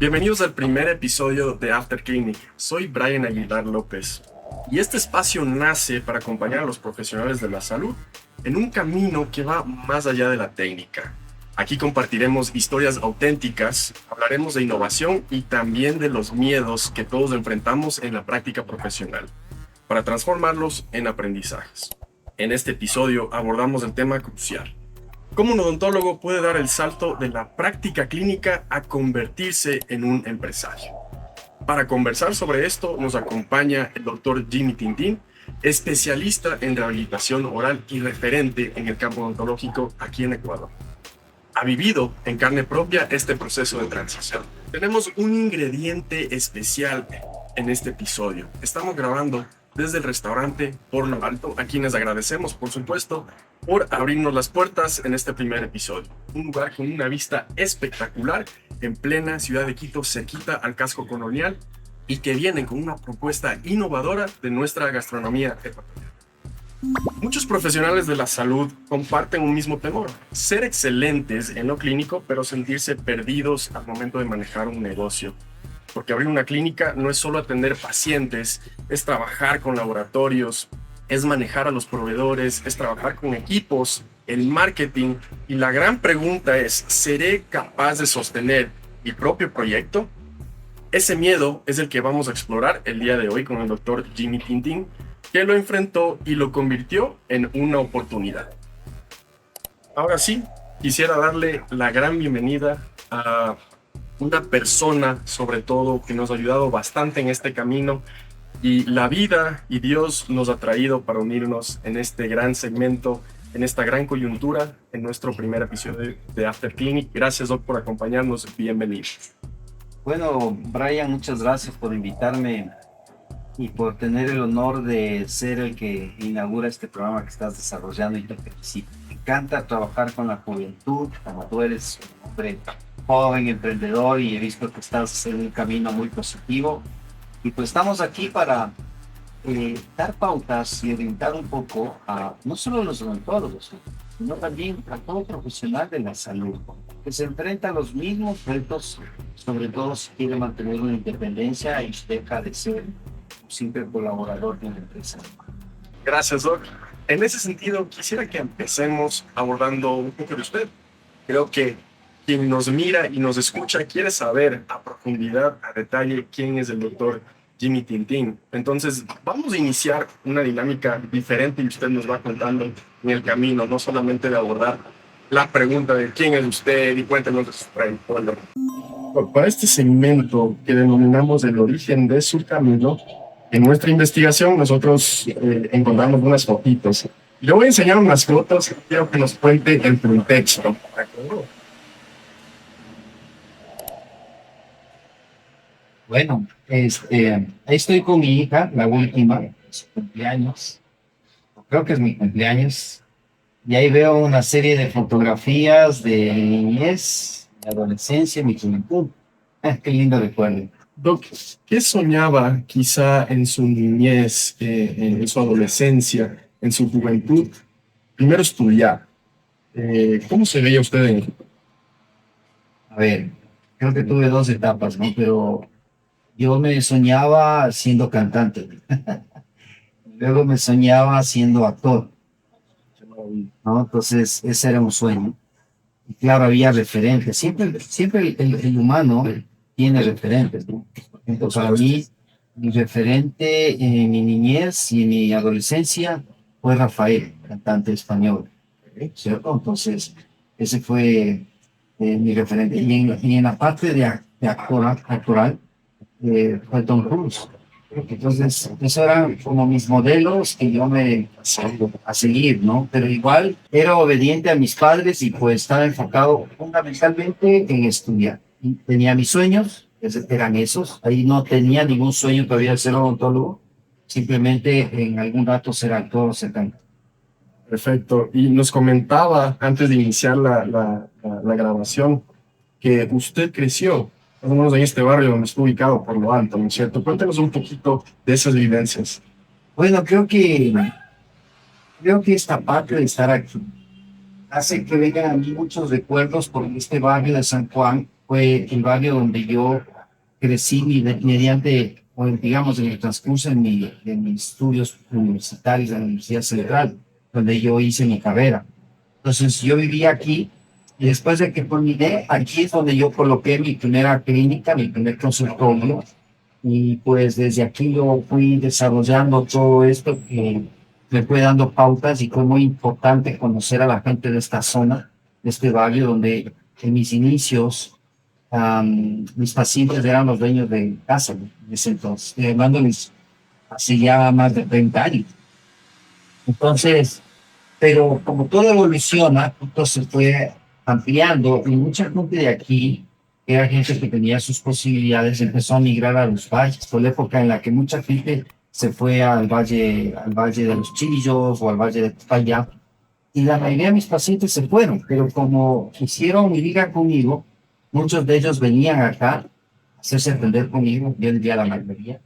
Bienvenidos al primer episodio de After Clinic. Soy Brian Aguilar López y este espacio nace para acompañar a los profesionales de la salud en un camino que va más allá de la técnica. Aquí compartiremos historias auténticas, hablaremos de innovación y también de los miedos que todos enfrentamos en la práctica profesional para transformarlos en aprendizajes. En este episodio abordamos el tema crucial: ¿cómo un odontólogo puede dar el salto de la práctica clínica a convertirse en un empresario? Para conversar sobre esto nos acompaña el doctor Jimmy Tintín, especialista en rehabilitación oral y referente en el campo odontológico aquí en Ecuador. Ha vivido en carne propia este proceso de transición. Tenemos un ingrediente especial en este episodio. Estamos grabando desde el restaurante Por Lo Alto, a quienes agradecemos, por supuesto, por abrirnos las puertas en este primer episodio. Un lugar con una vista espectacular en plena ciudad de Quito, cerquita al casco colonial, y que viene con una propuesta innovadora de nuestra gastronomía ecuatoriana. Muchos profesionales de la salud comparten un mismo temor: ser excelentes en lo clínico, pero sentirse perdidos al momento de manejar un negocio. Porque abrir una clínica no es solo atender pacientes, es trabajar con laboratorios, es manejar a los proveedores, es trabajar con equipos, el marketing. Y la gran pregunta es: ¿seré capaz de sostener mi propio proyecto? Ese miedo es el que vamos a explorar el día de hoy con el doctor Jimmy Tintín, que lo enfrentó y lo convirtió en una oportunidad. Ahora sí, quisiera darle la gran bienvenida a una persona, sobre todo, que nos ha ayudado bastante en este camino, y la vida y Dios nos ha traído para unirnos en este gran segmento, en esta gran coyuntura, en nuestro primer episodio de After Clinic. Gracias, Doc, por acompañarnos. Bienvenido. Bueno, Brian, muchas gracias por invitarme y por tener el honor de ser el que inaugura este programa que estás desarrollando, y te felicito. Me encanta trabajar con la juventud, como tú eres un hombre joven, emprendedor, y he visto que estás en un camino muy positivo. Y pues estamos aquí para dar pautas y orientar un poco a no solo a los odontólogos, sino también a todo profesional de la salud, que se enfrenta a los mismos retos, sobre todo si quiere mantener una independencia y deja de ser un simple colaborador de una empresa. Gracias, Doc. En ese sentido, quisiera que empecemos abordando un poco de usted. Creo que quien nos mira y nos escucha quiere saber a profundidad, a detalle, quién es el doctor Jimmy Tintín. Entonces, vamos a iniciar una dinámica diferente y usted nos va contando en el camino, no solamente de abordar la pregunta de quién es usted y cuéntenos de su trayectoria. Para este segmento que denominamos el origen de su camino, en nuestra investigación nosotros encontramos unas fotitos. Yo voy a enseñar unas fotos y quiero que nos cuente el contexto. ¿De acuerdo? Bueno, ahí estoy con mi hija, la última, su cumpleaños. Creo que es mi cumpleaños. Y ahí veo una serie de fotografías de mi niñez, mi adolescencia, mi juventud. Qué lindo recuerdo. Doc, ¿qué soñaba quizá en su niñez, en su adolescencia, en su juventud? Primero estudiar. ¿Cómo se veía usted en... A ver, creo que tuve dos etapas, ¿no? Pero yo me soñaba siendo cantante. Luego me soñaba siendo actor, ¿no? Entonces, ese era un sueño. Y claro, había referentes. Siempre el humano tiene referentes, ¿no? Por ejemplo, para mí, mi referente en mi niñez y en mi adolescencia fue Rafael, cantante español, ¿cierto? Entonces, ese fue mi referente. Y en la parte de actoral fue Tom Cruise. Entonces, esos eran como mis modelos que yo me a seguir, ¿no? Pero igual era obediente a mis padres y pues estaba enfocado fundamentalmente en estudiar. Y tenía mis sueños, eran esos. Ahí no tenía ningún sueño todavía de ser odontólogo, simplemente en algún rato ser actor o ser cantante. Perfecto. Y nos comentaba antes de iniciar la grabación que usted creció más o menos en este barrio donde está ubicado Por Lo Alto, ¿no es cierto? Cuéntenos un poquito de esas vivencias. Bueno, creo que esta parte de estar aquí hace que vengan a mí muchos recuerdos, porque este barrio de San Juan fue el barrio donde yo crecí mediante, o digamos, en el transcurso de mis estudios universitarios en la Universidad Central, donde yo hice mi carrera. Entonces yo vivía aquí y después de que terminé, aquí es donde yo coloqué mi primera clínica, mi primer consultorio. Y pues desde aquí yo fui desarrollando todo esto que me fue dando pautas y fue muy importante conocer a la gente de esta zona, de este barrio, donde en mis inicios mis pacientes eran los dueños de casa, ¿no? En ese entonces, hablándoles hace ya más de 30 años. Entonces, pero como todo evoluciona, entonces fue ampliando y mucha gente de aquí, que era gente que tenía sus posibilidades, empezó a migrar a los valles. Fue la época en la que mucha gente se fue al valle de los Chillos o al valle de Papaya. Y la mayoría de mis pacientes se fueron, pero como hicieron mi liga conmigo, muchos de ellos venían acá a hacerse atender conmigo, yo diría la mayoría.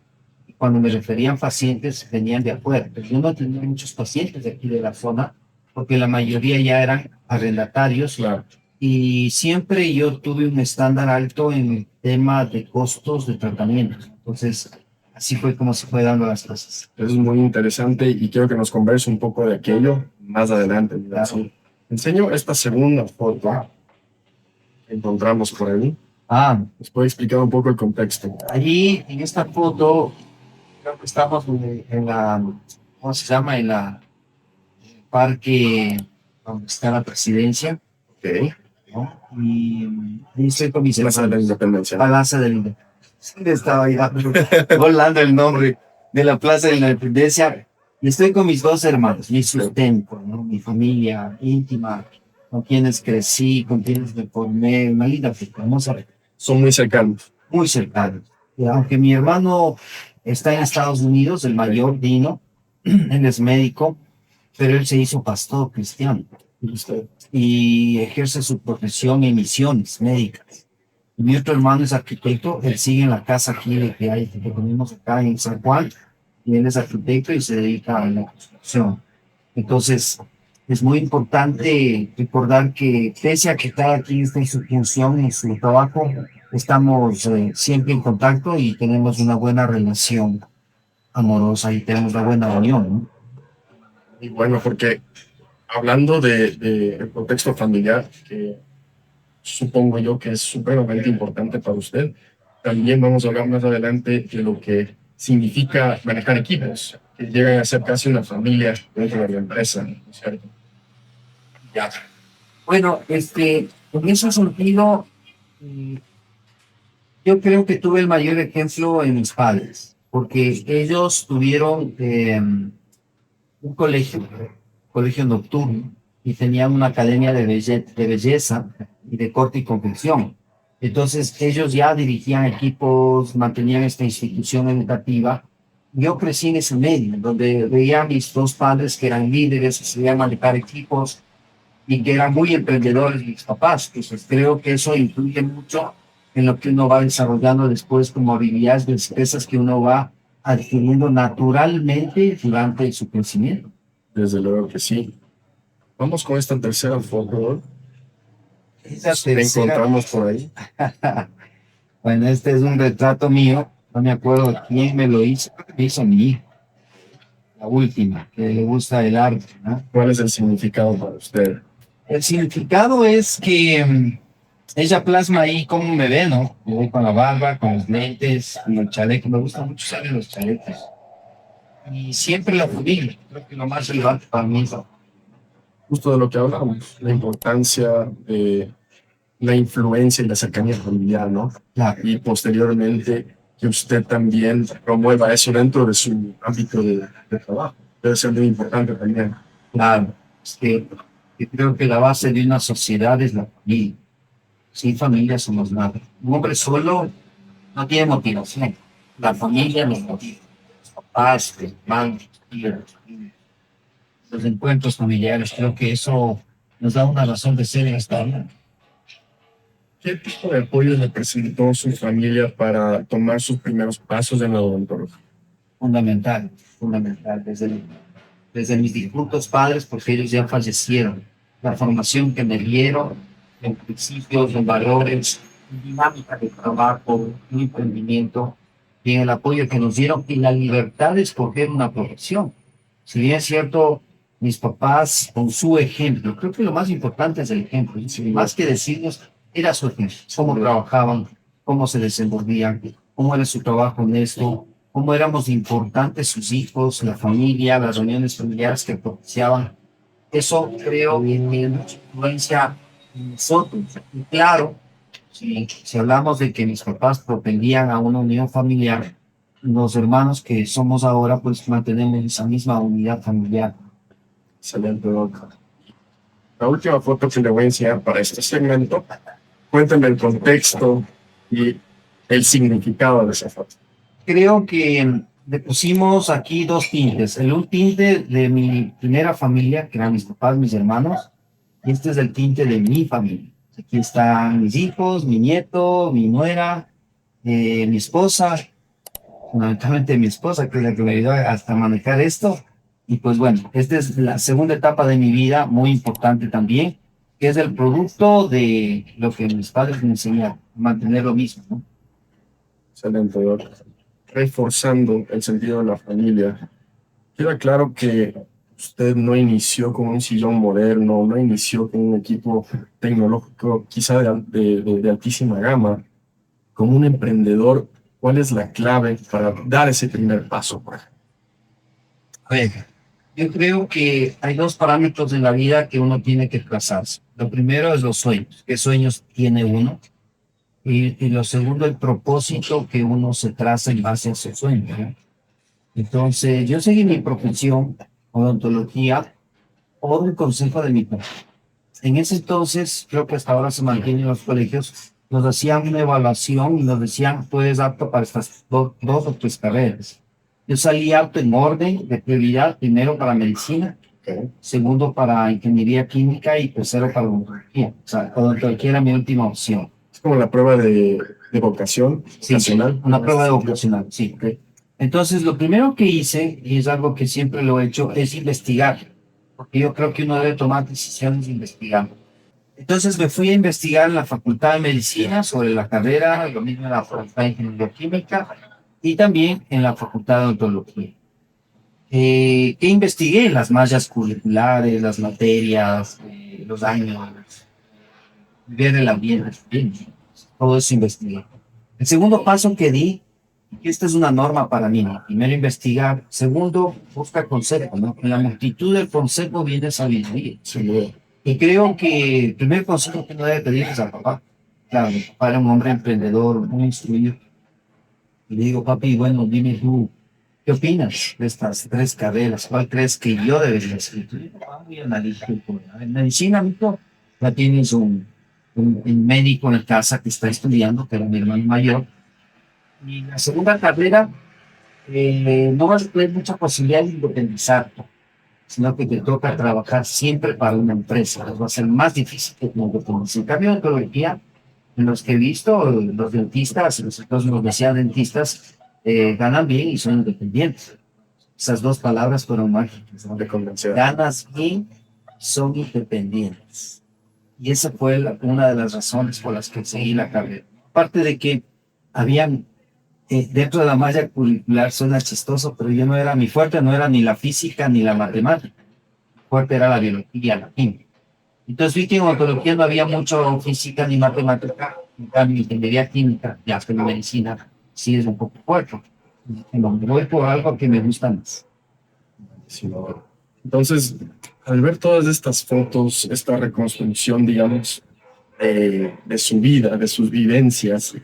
Y cuando me referían pacientes, venían de afuera. Pero yo no tenía muchos pacientes de aquí de la zona, porque la mayoría ya eran arrendatarios. Claro. Y siempre yo tuve un estándar alto en el tema de costos de tratamientos. Entonces, así fue como se fue dando las cosas. Eso es muy interesante y quiero que nos converse un poco de aquello más adelante. Claro. Sí. Enseño esta segunda foto que encontramos por ahí. ¿Nos puede explicar un poco el contexto? Allí en esta foto, creo que estamos en la, ¿cómo se llama? En la en el parque donde está la presidencia, Ok. ¿no? Y ahí estoy con mis Plaza de la hermanos. Independencia. Plaza de la Independencia. Estaba ya volando el nombre de la Plaza de la Independencia. Y estoy con mis dos hermanos, mi sustento, ¿no? Mi familia íntima, con quienes crecí, con quienes me formé, una linda hermosa, Son muy cercanos. muy cercanos. Y aunque mi hermano está en Estados Unidos, el mayor Dino, él es médico, pero él se hizo pastor cristiano ¿Y usted? y ejerce su profesión en misiones médicas. Y mi otro hermano es arquitecto, él sigue en la casa aquí que tenemos acá en San Juan, y él es arquitecto y se dedica a la construcción. Entonces, es muy importante recordar que pese a que cada quien está en su función, en su trabajo, estamos siempre en contacto y tenemos una buena relación amorosa y tenemos una buena unión, ¿no? Y bueno, porque hablando de el contexto familiar, que supongo yo que es supremamente importante para usted, también vamos a hablar más adelante de lo que significa manejar equipos, que llegan a ser casi una familia dentro de la empresa, ¿no es cierto? Ya. Bueno, en ese sentido, mm, yo creo que tuve el mayor ejemplo en mis padres, porque ellos tuvieron un colegio nocturno, y tenían una academia de belleza y de corte y confección. Entonces, ellos ya dirigían equipos, mantenían esta institución educativa. Yo crecí en ese medio, donde veía a mis dos padres que eran líderes, que sabían manejar equipos y que eran muy emprendedores mis papás. Entonces, creo que eso influye mucho en lo que uno va desarrollando después como habilidades de destrezas que uno va adquiriendo naturalmente durante su crecimiento. Desde luego que sí. Vamos con esta tercera foto. Esa Que tercera, encontramos por ahí. bueno, este es un retrato mío, no me acuerdo quién me lo hizo, creo que me hizo mi hija, la última, que le gusta el arte, ¿no? ¿Cuál es el significado para usted? El significado es que ella plasma ahí cómo me ve, ¿no? Me ve con la barba, con los lentes, con el chaleco, me gusta mucho usar los chalecos. Y siempre la familia, creo que lo más relevante para mí es Justo de lo que hablamos, la importancia de la influencia y la cercanía familiar, ¿no? la, Y posteriormente que usted también promueva eso dentro de su ámbito de trabajo. Debe ser muy importante también. claro, es que creo que la base de una sociedad es la familia. Sin familia somos nada. Un hombre solo no tiene motivación. La familia nos motiva. Los papás, los hermanos, los tíos, los encuentros familiares. Creo que eso nos da una razón de ser en esta vida. ¿Qué tipo de apoyo le presentó su familia para tomar sus primeros pasos en la odontología? Fundamental, fundamental. Desde mis difuntos padres, porque ellos ya fallecieron. La formación que me dieron, en principios, en valores, dinámica de trabajo, un emprendimiento, y en el apoyo que nos dieron y la libertad de escoger una profesión. Si bien es cierto, mis papás con su ejemplo, creo que lo más importante es el ejemplo, Sí, más que decirnos, era su ejemplo, cómo trabajaban, cómo se desenvolvían, cómo era su trabajo honesto, cómo éramos importantes sus hijos, la familia, las reuniones familiares que propiciaban. Eso creo que tiene mucha influencia en nosotros. Y claro, si hablamos de que mis papás propendían a una unión familiar, los hermanos que somos ahora, pues mantenemos esa misma unidad familiar. excelente, Doc. La última foto que le voy a enseñar para este segmento, cuéntame el contexto y el significado de esa foto. Creo que le pusimos aquí dos tintes. El un tinte de mi primera familia, que eran mis papás, mis hermanos, y este es el tinte de mi familia. Aquí están mis hijos, mi nieto, mi nuera, mi esposa, fundamentalmente mi esposa, que es la que me ayudó hasta manejar esto. Y pues bueno, esta es la segunda etapa de mi vida, muy importante también, que es el producto de lo que mis padres me enseñaron, mantener lo mismo, ¿no? Excelente, Doc. Reforzando el sentido de la familia. Queda claro que usted no inició con un sillón moderno, no inició con un equipo tecnológico quizá de altísima gama. Como un emprendedor, ¿cuál es la clave para dar ese primer paso, por ejemplo? A ver, yo creo que hay dos parámetros en la vida que uno tiene que trazarse. Lo primero es los sueños. ¿Qué sueños tiene uno? Y lo segundo, el propósito que uno se traza en base a esos sueños, ¿no? Entonces, yo seguí mi profesión, odontología, por un consejo de mi papá. En ese entonces, creo que hasta ahora se mantiene en los colegios, nos hacían una evaluación y nos decían, tú eres apto para estas dos o tres carreras. Yo salí apto en orden de prioridad, primero para medicina, segundo para ingeniería química y tercero para odontología. O sea, odontología era mi última opción. Es como la prueba de vocación Sí, nacional. una prueba de vocacional, sí. Entonces, lo primero que hice, y es algo que siempre lo he hecho, es investigar, porque yo creo que uno debe tomar decisiones investigando. Entonces me fui a investigar en la Facultad de Medicina sobre la carrera, lo mismo en la Facultad de Ingeniería Química y también en la Facultad de Odontología. ¿Qué investigué? Las mallas curriculares, las materias, los años, ver el ambiente, bien, todo eso investigué. El segundo paso que di, y esta es una norma para mí, ¿no? Primero investigar, segundo busca consejo, ¿no? En la multitud del consejo viene sabiduría. Sin duda. Y creo que el primer consejo que uno debe pedir es al papá. Claro, mi papá era un hombre emprendedor, muy instruido. Y le digo, papi, bueno, dime tú, ¿qué opinas de estas tres carreras? ¿Cuál crees que yo debería hacer? Tú digo, muy analítico. En medicina, amigo, ya tienes un médico en casa que está estudiando, que era mi hermano mayor. Y la segunda carrera, no vas a tener mucha posibilidad de independizarte, sino que te toca trabajar siempre para una empresa. Va a ser más difícil que tu independencia. En cambio, en odontología, en los que he visto, los dentistas, los universidades dentistas, ganan bien y son independientes. Esas dos palabras fueron mágicas, ¿no? De convencer. Ganas bien, son independientes. Y esa fue una de las razones por las que seguí la carrera. Aparte de que habían dentro de la malla curricular, suena chistoso, pero yo no era, mi fuerte no era ni la física ni la matemática, mi fuerte era la biología, la química. Entonces vi que en odontología no había mucho física ni matemática, en cambio ingeniería química, ya que la medicina sí es un poco fuerte. No, voy por algo que me gusta más. Sin duda. Entonces, al ver todas estas fotos, esta reconstrucción, digamos, de su vida, de sus vivencias,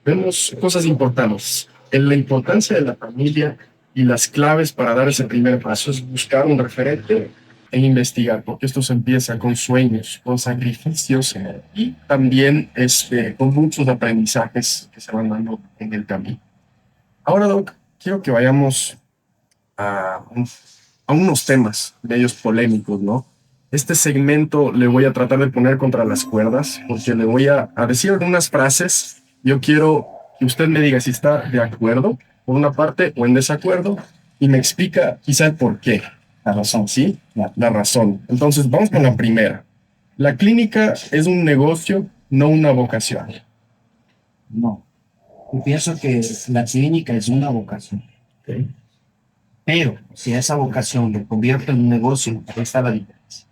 vemos cosas importantes. En la importancia de la familia y las claves para dar ese primer paso es buscar un referente e investigar, porque esto se empieza con sueños, con sacrificios y también con muchos aprendizajes que se van dando en el camino. Ahora, Doc, quiero que vayamos a, un- a unos temas medios polémicos, ¿no? Este segmento le voy a tratar de poner contra las cuerdas, porque le voy a decir algunas frases. Yo quiero que usted me diga si está de acuerdo por una parte o en desacuerdo y me explica quizá el por qué. La razón, ¿sí? La razón. Entonces, vamos con la primera. La clínica es un negocio, no una vocación. No. Yo pienso que la clínica es una vocación. Ok. Pero si a esa vocación lo convierto en un negocio, ahí está la diferencia.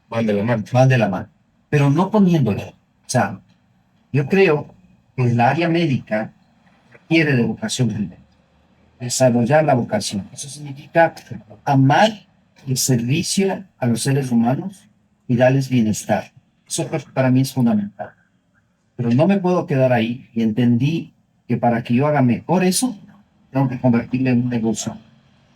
Van de la mano. Van de la mano. Pero no poniéndole. O sea, yo creo que el área médica requiere de vocación primero. Desarrollar la vocación. Eso significa amar el servicio a los seres humanos y darles bienestar. Eso creo que para mí es fundamental. Pero no me puedo quedar ahí y entendí que para que yo haga mejor eso, tengo que convertirlo en un negocio.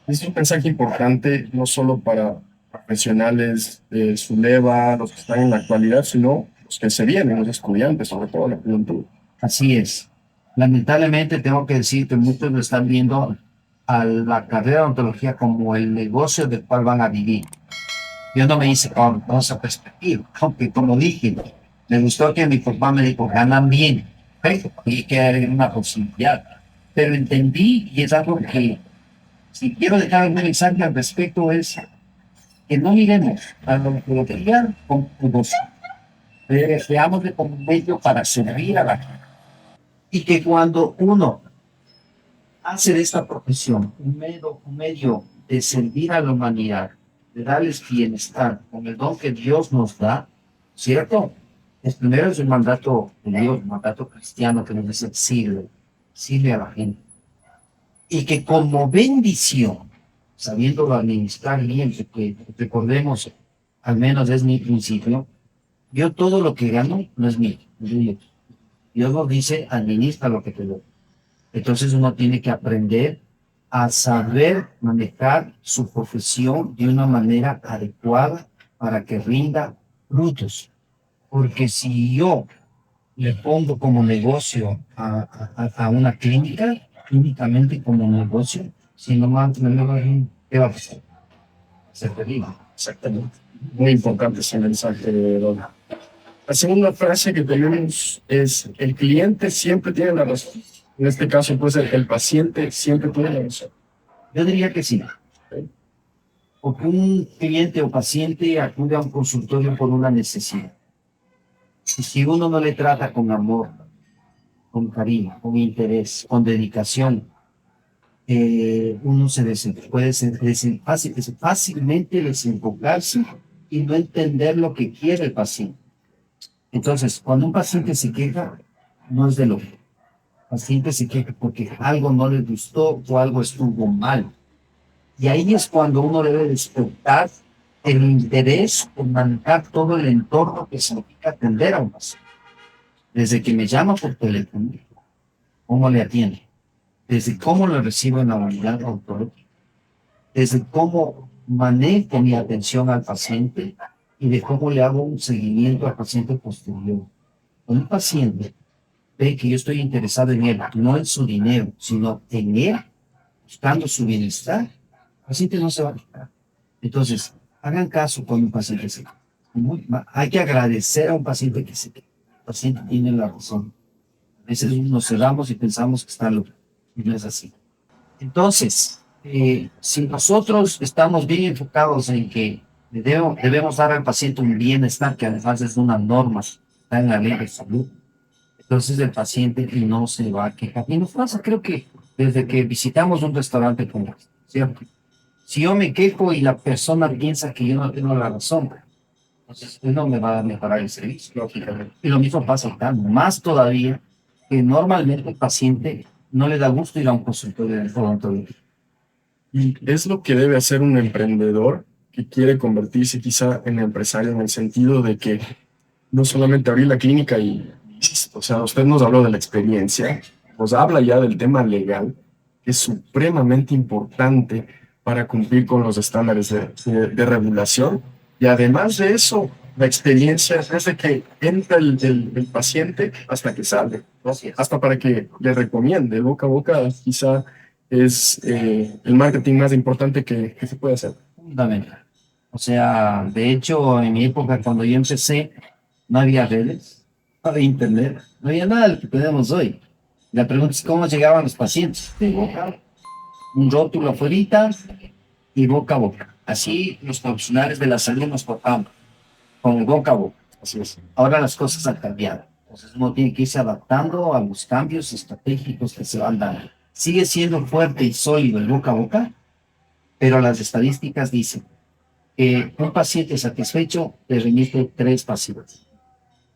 Es un mensaje importante no solo para profesionales de su leva, los que están en la actualidad, sino los que se vienen, los estudiantes, sobre todo la juventud. Así es. Lamentablemente tengo que decir que muchos lo están viendo a la carrera de odontología como el negocio del cual van a vivir. Yo no me hice con esa perspectiva, aunque como dije, me gustó que mi papá me dijo, ganan bien, perfecto, y que era una posibilidad. Pero entendí, y es algo que, si quiero dejar un mensaje al respecto, es que no miremos a la odontología como negocio, veámosle como un medio para servir a la gente. Y que cuando uno hace de esta profesión un medio de servir a la humanidad, de darles bienestar con el don que Dios nos da, ¿cierto? El primero es un mandato de Dios, un mandato cristiano que nos dice sirve, sirve a la gente. Y que como bendición, sabiéndolo administrar bien, porque recordemos, al menos es mi principio, yo todo lo que gano no es mío, es de Dios. Dios nos dice, administra lo que te doy. Entonces uno tiene que aprender a saber manejar su profesión de una manera adecuada para que rinda frutos. Porque si yo le pongo como negocio a una clínica, clínicamente como negocio, si no me va bien, ¿qué va a pasar? Se termina. Exactamente. Muy importante ese mensaje, Dona. La segunda frase que tenemos es, el cliente siempre tiene la razón. En este caso, pues, el paciente siempre tiene la razón. Yo diría que sí. ¿Ok? Porque un cliente o paciente acude a un consultorio por una necesidad. Y si uno no le trata con amor, con cariño, con interés, con dedicación, uno puede fácilmente desenfocarse y no entender lo que quiere el paciente. Entonces, cuando un paciente se queja, no es de lo que el paciente se queja porque algo no le gustó o algo estuvo mal. Y ahí es cuando uno debe despertar el interés en manejar todo el entorno que significa atender a un paciente. Desde que me llama por teléfono, cómo le atiendo, desde cómo lo recibo en la unidad odontológica, desde cómo manejo mi atención al paciente y de cómo le hago un seguimiento al paciente posterior. Cuando un paciente ve que yo estoy interesado en él, no en su dinero, sino en él, buscando su bienestar, el paciente no se va a quitar. Entonces, hagan caso cuando un paciente se queja. Hay que agradecer a un paciente que se queja. El paciente tiene la razón. A veces nos cerramos y pensamos que está loco, y no es así. Entonces, si nosotros estamos bien enfocados en que debemos dar al paciente un bienestar, que además es una norma, está en la ley de salud, entonces el paciente no se va a quejar. Y nos pasa, creo que desde que visitamos un restaurante como este, ¿cierto? Si yo me quejo y la persona piensa que yo no tengo la razón, entonces él no me va a mejorar el servicio, lógicamente. Y lo mismo pasa acá, más todavía que normalmente el paciente no le da gusto ir a un consultorio de odontología. Y es lo que debe hacer un emprendedor que quiere convertirse quizá en empresario en el sentido de que no solamente abrir la clínica y listo. O sea, usted nos habló de la experiencia, nos habla ya del tema legal, que es supremamente importante para cumplir con los estándares de regulación. Y además de eso, la experiencia desde que entra el paciente hasta que sale, ¿no? Hasta para que le recomiende. Boca a boca quizá es el marketing más importante que se puede hacer. Fundamental. O sea, de hecho, en mi época, cuando yo empecé, no había redes, no había internet, no había nada de lo que tenemos hoy. La pregunta es cómo llegaban los pacientes. De boca, un rótulo afuera y boca a boca. Así los profesionales de la salud nos tratamos, con el boca a boca. Así es. Ahora las cosas han cambiado. Entonces uno tiene que irse adaptando a los cambios estratégicos que se van dando. Sigue siendo fuerte y sólido el boca a boca, pero las estadísticas dicen que un paciente satisfecho le remite 3 pacientes,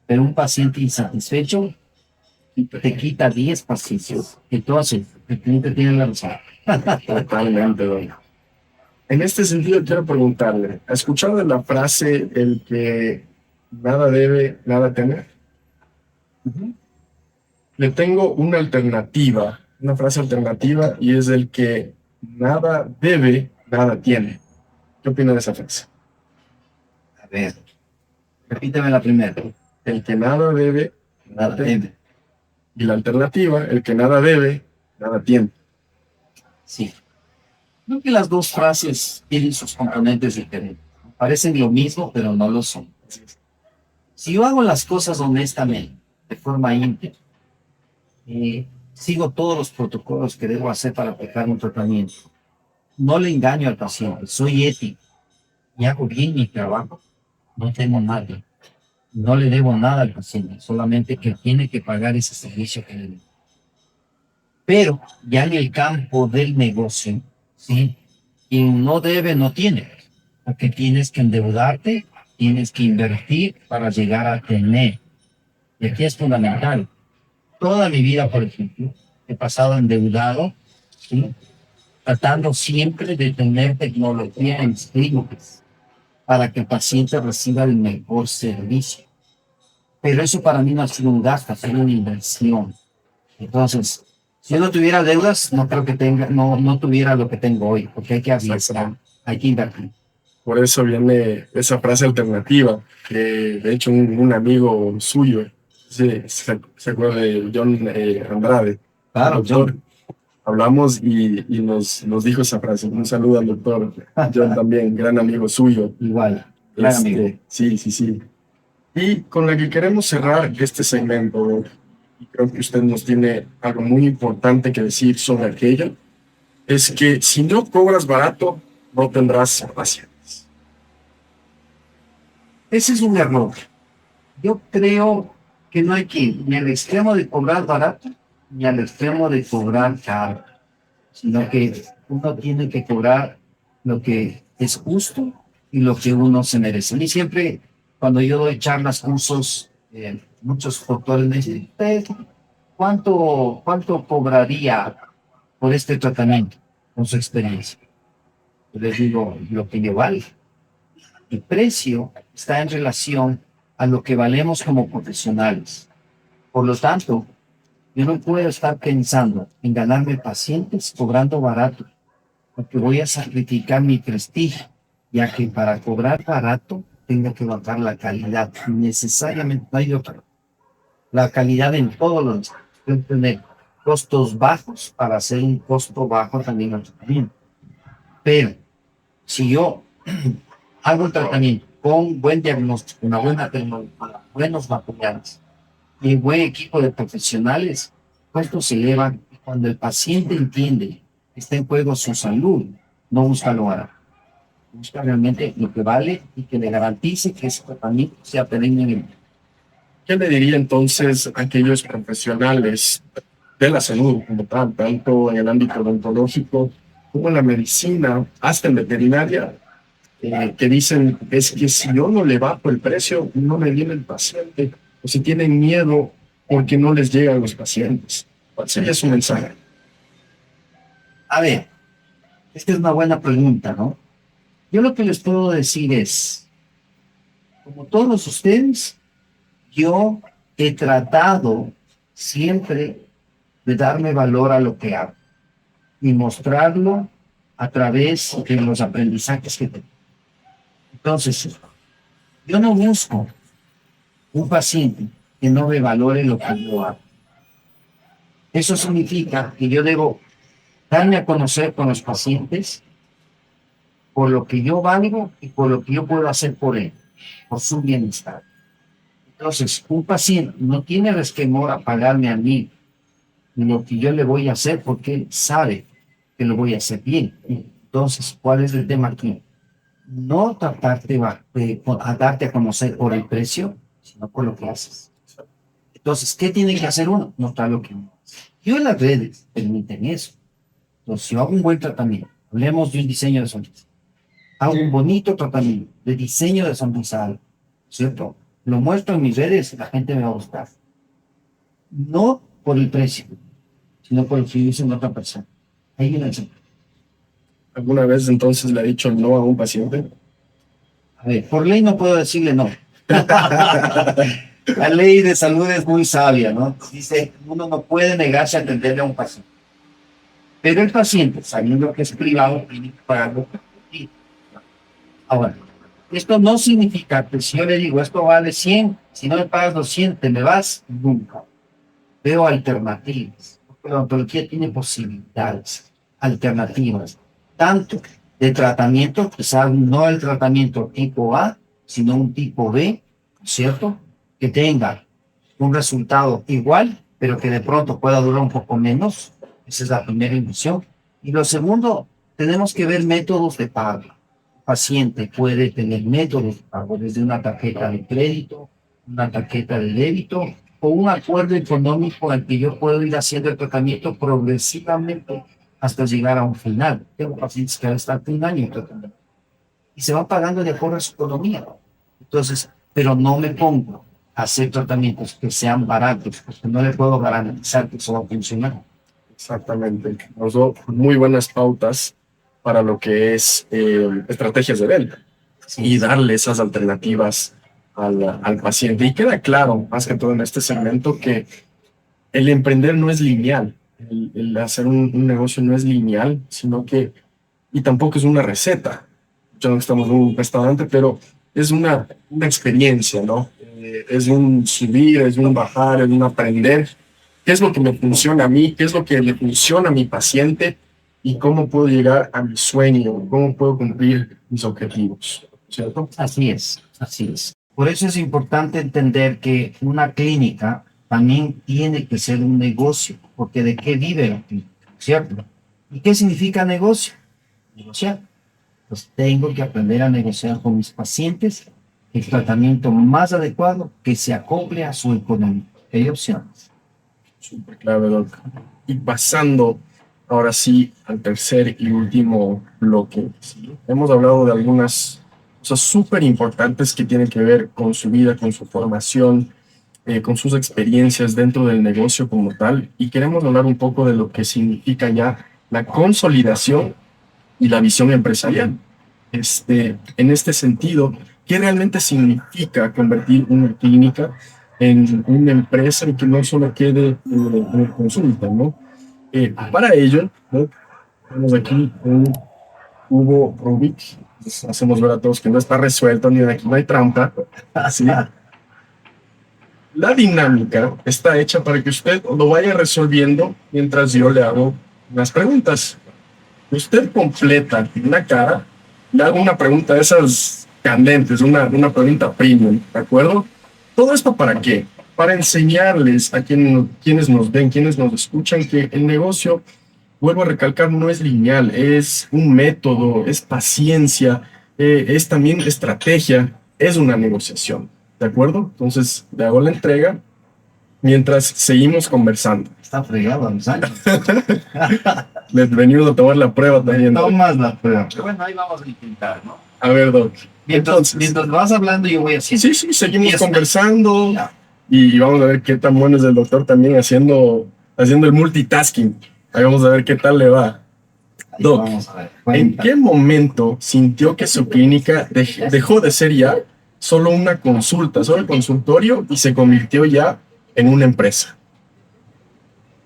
pero un paciente insatisfecho te quita 10 pacientes. Entonces, el cliente tiene la razón. Totalmente, don. En este sentido, quiero preguntarle, ¿ha escuchado la frase el que nada debe, nada teme? Ujú. Le tengo una alternativa, una frase alternativa, y es el que nada debe, nada tiene. ¿Qué opina de esa frase? A ver, repíteme la primera. El que nada debe, nada Nada teme. teme. Y la alternativa, el que nada debe, nada tiene. Sí. Creo que las dos frases tienen sus componentes diferentes. Parecen lo mismo, pero no lo son. Si yo hago las cosas honestamente, de forma íntegra, sigo todos los protocolos que debo hacer para aplicar un tratamiento, no le engaño al paciente, soy ético y hago bien mi trabajo, no tengo nada. No le debo nada al paciente, solamente que tiene que pagar ese servicio que le debo. Pero ya en el campo del negocio, ¿sí? Quien no debe, no tiene. Porque tienes que endeudarte, tienes que invertir para llegar a tener. Y aquí es fundamental. Toda mi vida, por ejemplo, he pasado endeudado, ¿sí? Tratando siempre de tener tecnología en clínicas para que el paciente reciba el mejor servicio. Pero eso para mí no ha sido un gasto, ha sido una inversión. Entonces, si yo no tuviera deudas, no creo que tenga, no tuviera lo que tengo hoy, porque hay que arriesgar, hay que invertir. Por eso viene esa frase alternativa, que de hecho un amigo suyo, se acuerda de John Andrade, el Claro, doctor, John, hablamos y nos dijo esa frase. Un saludo al doctor John también, gran amigo suyo. igual, gran amigo. Sí, sí, sí. Y con la que queremos cerrar este segmento, y creo que usted nos tiene algo muy importante que decir sobre aquello, es que si no cobras barato, no tendrás pacientes. Ese es un error. Yo creo que no hay que ir ni al extremo de cobrar barato, ni al extremo de cobrar caro, sino que uno tiene que cobrar lo que es justo y lo que uno se merece. A mí siempre, cuando yo doy charlas, cursos, muchos doctores me dicen, "¿Usted cuánto cobraría por este tratamiento con su experiencia?" Yo les digo, lo que yo valgo. El precio está en relación a lo que valemos como profesionales. Por lo tanto, yo no puedo estar pensando en ganarme pacientes cobrando barato, porque voy a sacrificar mi prestigio, ya que para cobrar barato tengo que bajar la calidad. Necesariamente no hay otra. La calidad en todos los. Tengo que tener costos bajos para hacer un costo bajo también al tratamiento. Pero si yo hago un tratamiento con buen diagnóstico, una buena tecnología, buenos materiales y un buen equipo de profesionales, costos se elevan. Y cuando el paciente entiende que está en juego su salud, no busca lo barato, busca realmente lo que vale y que le garantice que ese tratamiento sea perenne en el tiempo. ¿Qué le diría entonces a aquellos profesionales de la salud como tal, tanto en el ámbito odontológico como en la medicina, hasta en veterinaria, que dicen, es que si yo no le bajo el precio, no me viene el paciente, o si tienen miedo porque no les llegan los pacientes? ¿Cuál sería su mensaje? A ver, esta es una buena pregunta, ¿no? Yo lo que les puedo decir es, como todos ustedes, yo he tratado siempre de darme valor a lo que hago y mostrarlo a través de los aprendizajes que tengo. Entonces, yo no busco un paciente que no me valore lo que yo hago. Eso significa que yo debo darme a conocer con los pacientes por lo que yo valgo y por lo que yo puedo hacer por él, por su bienestar. Entonces, un paciente no tiene resquemor a pagarme a mí lo que yo le voy a hacer porque él sabe que lo voy a hacer bien. Entonces, ¿cuál es el tema aquí? No tratarte a darte a conocer por el precio, sino por lo que haces. Entonces, ¿qué tiene que hacer uno? Notar lo que uno hace. Yo en las redes permiten eso. Entonces, si yo hago un buen tratamiento, hablemos de un diseño de sonrisa, hago un bonito tratamiento de diseño de sonrisa, ¿cierto? Lo muestro en mis redes, la gente me va a gustar. No por el precio, sino por lo que dice una otra persona. Ahí viene el secreto. ¿Alguna vez entonces le ha dicho no a un paciente? A ver, por ley no puedo decirle no. La ley de salud es muy sabia, ¿no? Dice, uno no puede negarse a atenderle a un paciente. Pero el paciente, sabiendo que es privado, tiene que pagarlo. Ahora, esto no significa que si yo le digo, esto vale 100, si no me pagas los 100, te me vas, nunca. Veo alternativas. La odontología tiene posibilidades, alternativas, tanto de tratamiento, quizás no el tratamiento tipo A, sino un tipo B, ¿cierto? Que tenga un resultado igual, pero que de pronto pueda durar un poco menos. Esa es la primera inversión. Y lo segundo, tenemos que ver métodos de pago. El paciente puede tener métodos de pago desde una tarjeta de crédito, una tarjeta de débito o un acuerdo económico al que yo puedo ir haciendo el tratamiento progresivamente hasta llegar a un final. Tengo pacientes que están un año en tratamiento y se van pagando de acuerdo a su economía. Entonces, pero no me pongo a hacer tratamientos que sean baratos, porque no le puedo garantizar que eso va a funcionar. Exactamente. Nos dio muy buenas pautas para lo que es estrategias de venta y darle esas alternativas al paciente. Y queda claro, más que todo en este segmento, que el emprender no es lineal. El hacer un negocio no es lineal, sino que, y tampoco es una receta. Ya no estamos en un restaurante, pero es una experiencia, ¿no? Es un subir, es un bajar, es un aprender. ¿Qué es lo que me funciona a mí? ¿Qué es lo que le funciona a mi paciente? ¿Y cómo puedo llegar a mi sueño? ¿Cómo puedo cumplir mis objetivos? ¿Cierto? Así es, así es. Por eso es importante entender que una clínica también tiene que ser un negocio, porque ¿de qué vive la clínica? ¿Cierto? ¿Y qué significa negocio? Negociar. Pues tengo que aprender a negociar con mis pacientes el tratamiento más adecuado que se acople a su economía. Hay opciones. Súper clave, Doc. Y pasando ahora sí al tercer y último bloque. ¿Sí? Hemos hablado de algunas cosas súper importantes que tienen que ver con su vida, con su formación, con sus experiencias dentro del negocio como tal. Y queremos hablar un poco de lo que significa ya la consolidación y la visión empresarial. En este sentido, ¿qué realmente significa convertir una clínica en una empresa y que no solo quede en consulta, ¿no? Para ello, ¿no? Tenemos aquí un cubo Rubik. Les hacemos ver a todos que no está resuelto ni de aquí no hay trampa. ¿Sí? La dinámica está hecha para que usted lo vaya resolviendo mientras yo le hago unas preguntas. Usted completa una cara, le hago una pregunta de esas candentes, una pregunta premium, ¿de acuerdo? ¿Todo esto para qué? Para enseñarles a quienes nos ven, quienes nos escuchan, que el negocio, vuelvo a recalcar, no es lineal, es un método, es paciencia, es también estrategia, es una negociación, ¿de acuerdo? Entonces, le hago la entrega mientras seguimos conversando. Está fregado, ¿no sabes? Les venimos a tomar la prueba también. Tomas la prueba. Bueno, ahí vamos a intentar, ¿no? A ver, Doc. Mientras vas hablando, yo voy haciendo. Sí, sí, seguimos Yes. conversando Ya. y vamos a ver qué tan bueno es el doctor también haciendo el multitasking. Ahí vamos a ver qué tal le va. Ahí Doc, vamos a ver. ¿en Cuenta. qué momento sintió que su clínica dejó de ser ya solo una consulta, solo el consultorio y se convirtió ya en una empresa?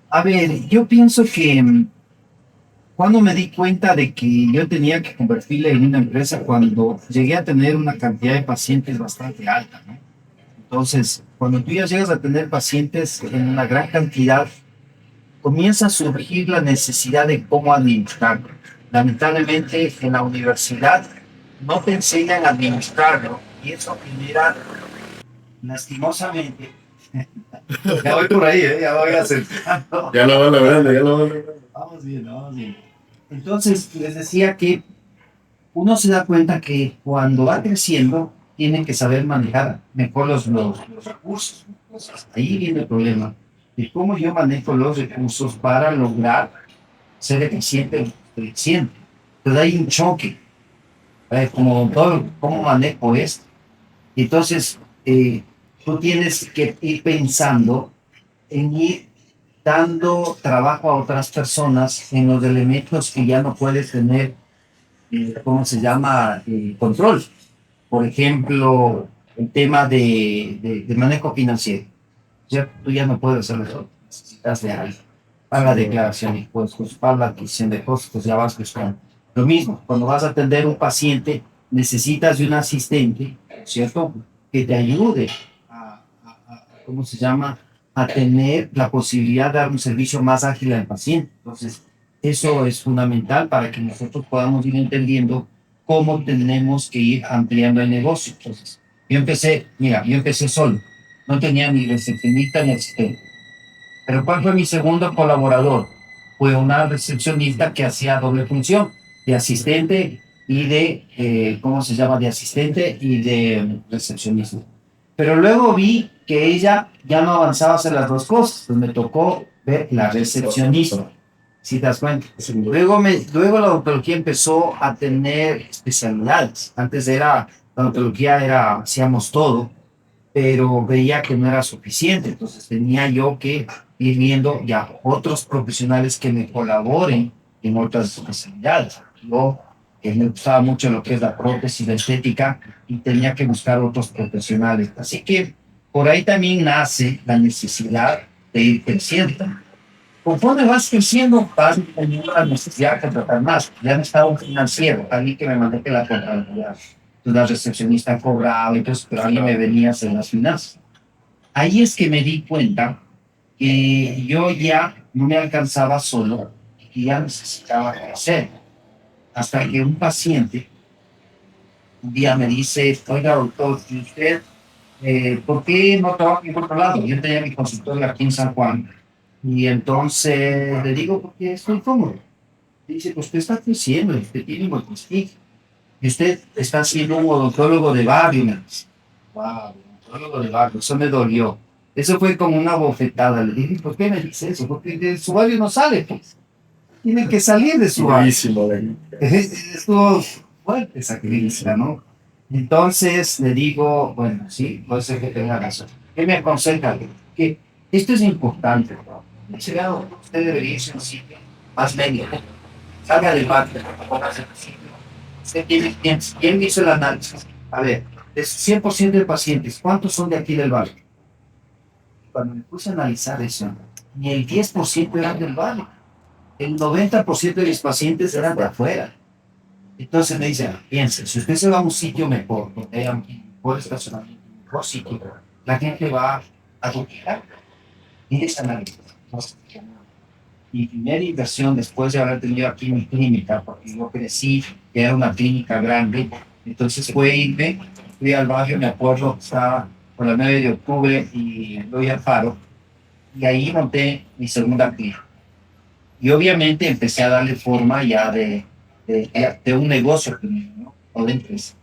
A ver, yo pienso que cuando me di cuenta de que yo tenía que convertirla en una empresa, cuando llegué a tener una cantidad de pacientes bastante alta, ¿no? Entonces, cuando tú ya llegas a tener pacientes en una gran cantidad, comienza a surgir la necesidad de cómo administrarlo. Lamentablemente, en la universidad no te enseñan a administrarlo y eso genera, lastimosamente, ya voy por ahí, ya voy acercando. Ya lo va logrando, ya lo va logrando. Vamos bien, vamos bien. Entonces, les decía que uno se da cuenta que cuando va creciendo, tiene que saber manejar mejor los recursos. Entonces, ahí viene el problema de cómo yo manejo los recursos para lograr ser eficiente o eficiente. Entonces hay un choque, como todo, cómo manejo esto. Entonces, tú tienes que ir pensando en ir dando trabajo a otras personas en los elementos que ya no puedes tener, ¿cómo se llama? Control. Por ejemplo, el tema de manejo financiero. Ya, tú ya no puedes hacerlo solo. Necesitas de alguien. Para la declaración de impuestos, para la adquisición de costos, ya vas buscando. Lo mismo, cuando vas a atender un paciente, necesitas de un asistente, ¿cierto? Que te ayude ¿cómo se llama? A tener la posibilidad de dar un servicio más ágil al paciente. Entonces, eso es fundamental para que nosotros podamos ir entendiendo cómo tenemos que ir ampliando el negocio. Entonces, yo empecé solo, no tenía ni recepcionista ni asistente. Pero ¿cuál fue mi segundo colaborador? Fue una recepcionista que hacía doble función, de asistente y ¿cómo se llama? De asistente y de recepcionista. Pero luego vi que ella ya no avanzaba a hacer las dos cosas, pues me tocó ver la recepcionista, si te das cuenta. Luego la odontología empezó a tener especialidades. Antes la odontología hacíamos todo, pero veía que no era suficiente, entonces tenía yo que ir viendo ya otros profesionales que me colaboren en otras especialidades. Yo me gustaba mucho lo que es la prótesis, la estética, y tenía que buscar otros profesionales. Así que por ahí también nace la necesidad de ir creciendo. Conforme vas creciendo, vas teniendo la necesidad de tratar más. Ya no estaba un financiero, alguien que me maneje la contabilidad. Entonces, la recepcionista cobraba, entonces, pero alguien me venía a hacer las finanzas. Ahí es que me di cuenta que yo ya no me alcanzaba solo y que ya necesitaba crecer. Hasta que un paciente un día me dice, oiga, doctor, ¿y usted por qué no trabaja en otro lado? Yo tenía mi consultorio aquí en San Juan. Y entonces le digo, porque estoy cómodo. Dice, pues usted está creciendo, usted tiene un buen prestigio. Y usted está siendo un odontólogo de barrio. Me dice, wow, odontólogo de barrio, eso me dolió. Eso fue como una bofetada. Le dije, ¿por qué me dice eso? Porque de su barrio no sale, pues. Tiene que salir de su barrio. Durísimo, Estuvo fuerte esa crítica, ¿no? Entonces le digo, bueno, sí, puede ser que tenga razón. ¿Qué me aconseja? Que esto es importante, ¿no? Dice, "Claro, usted debería irse a un sitio más médico. Salga del barrio, póngase en el sitio. Usted tiene, ¿quién hizo el análisis? A ver, de 100% de pacientes, ¿cuántos son de aquí del barrio? Cuando me puse a analizar eso, ni el 10% eran del barrio. El 90% de mis pacientes eran de afuera. Entonces me dice, piense, si usted se va a un sitio mejor, donde haya un mejor estacionamiento, un mejor sitio, la gente va a duplicar. Y esa análisis. Mi primera inversión después de haber tenido aquí mi clínica, porque yo crecí, que era una clínica grande, entonces fue irme, fui al barrio, me acuerdo, estaba por la 9 de octubre y doy al Faro, y ahí monté mi segunda clínica. Y obviamente empecé a darle forma ya de un negocio primero, ¿no? O de empresa.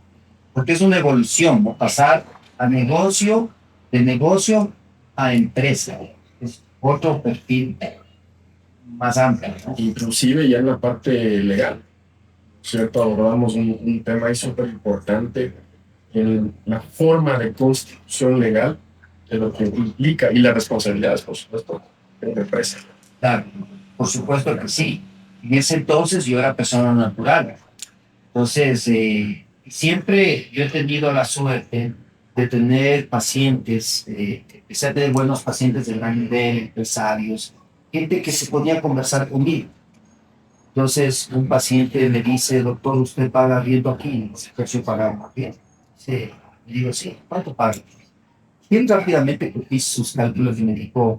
Porque es una evolución, ¿no? Pasar a negocio, de negocio a empresa. Es otro perfil más amplio, ¿no? Inclusive ya en la parte legal, ¿cierto? Abordamos un tema ahí súper importante en la forma de constitución legal de lo que implica y las responsabilidades, por supuesto, de la empresa. Claro, por supuesto que sí. En ese entonces yo era persona natural. Entonces, siempre yo he tenido la suerte de tener pacientes, empecé a tener buenos pacientes de gran nivel, empresarios, gente que se podía conversar conmigo. Entonces, un paciente me dice, doctor, ¿usted paga arriendo aquí? Yo pagaba bien. Sí, le digo, sí, ¿cuánto paga? Bien rápidamente hice sus cálculos y me dijo,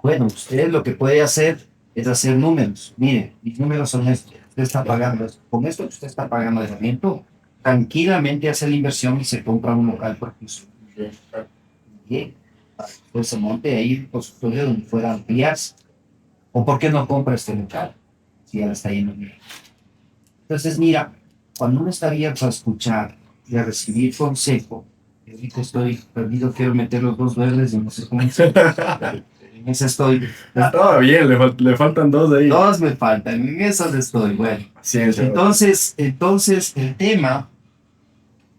bueno, usted lo que puede hacer es hacer números. Mire, mis números son estos. Usted está pagando esto. Con esto que usted está pagando de herramienta, tranquilamente hace la inversión y se compra un local por piso. Bien, pues se monte ahí por su donde fuera a ampliarse. ¿O por qué no compra este local? Si ya está yendo bien. Entonces, mira, cuando uno está abierto a escuchar y a recibir consejo, qué rico estoy, perdido, quiero meter los dos verdes y no sé cómo se... En esa estoy. Estaba bien, le faltan dos de ahí. Dos me faltan, en esas estoy, bueno. Sí, sí. Entonces el tema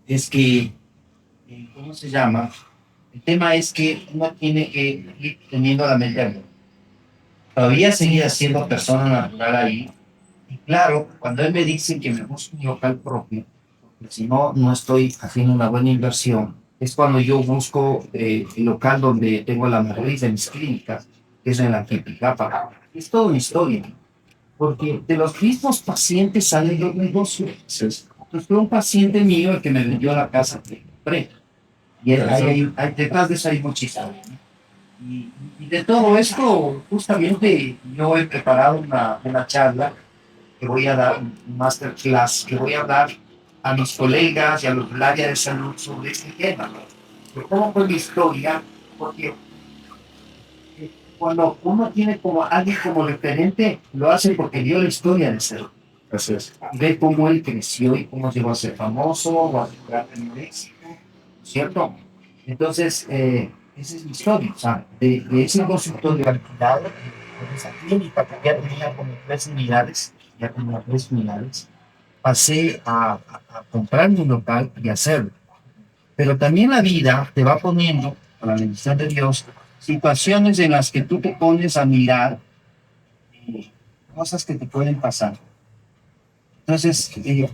es que, ¿cómo se llama? El tema es que uno tiene que ir teniendo la mente abierta. Todavía seguía siendo persona natural ahí. Y claro, cuando él me dice que me busque un local propio, porque si no, no estoy haciendo una buena inversión, es cuando yo busco el local donde tengo la mayoría de mis clínicas, que es en la Quipicapa. Es toda una historia, porque de los mismos pacientes salen los negocios. Sí, sí. Entonces fue un paciente mío el que me vendió la casa que compré. Y detrás de eso hay muchísimo. Y de todo esto, justamente yo he preparado una charla que voy a dar, un masterclass, que voy a dar a mis colegas y a los del área de salud sobre este tema, ¿no? De cómo fue mi historia, porque cuando uno tiene como alguien como referente, lo hace porque vio la historia de ser. Así es. Ve cómo él creció y cómo llegó a ser famoso o a tener éxito, ¿cierto? Entonces, esa es mi historia, o sea, de ese consultorio alquilado, de esa clínica que ya tenía como 3 unidades, pasé a comprar un local y hacerlo. Pero también la vida te va poniendo, con la bendición de Dios, situaciones en las que tú te pones a mirar cosas que te pueden pasar. Entonces,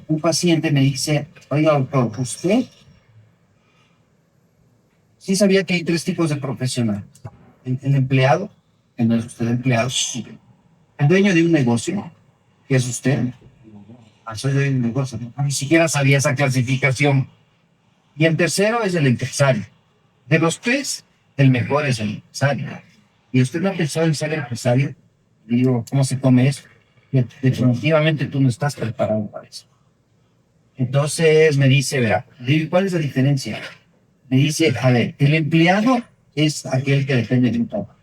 un paciente me dice, oiga, doctor, ¿usted sí sabía que hay 3 tipos de profesionales? El empleado, que no es usted empleado, el dueño de un negocio, que es usted, soy dueño de un negocio, ¿no? Ni siquiera sabía esa clasificación. Y el tercero es el empresario. De los 3, el mejor es el empresario. Y usted no ha pensado en ser empresario. Digo, ¿cómo se come eso? Definitivamente tú no estás preparado para eso. Entonces me dice, verá, digo, ¿cuál es la diferencia? Me dice, a ver, el empleado es aquel que depende de un trabajo.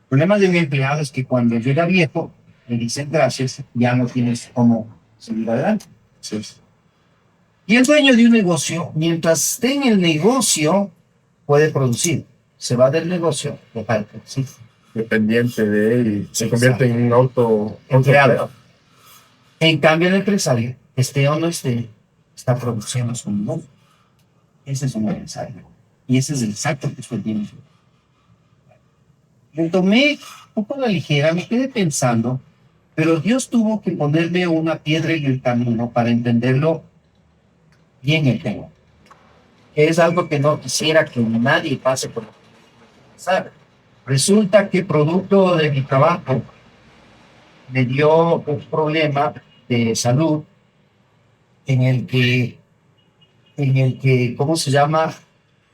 El problema de un empleado es que cuando llega viejo, le dicen gracias, ya no tienes cómo seguir adelante. Sí. Y el dueño de un negocio, mientras esté en el negocio, puede producir. Se va del negocio, deja de producir. Dependiente de él y se convierte en un empleado. En cambio, el empresario, esté o no esté, está produciendo su negocio. Ese es un empresario. Y ese es el salto que usted tiene. Me tomé un poco a la ligera, me quedé pensando, pero Dios tuvo que ponerme una piedra en el camino para entenderlo bien el tema. Es algo que no quisiera que nadie pase por lo que pasar. Resulta que producto de mi trabajo me dio un problema de salud en el que ¿cómo se llama?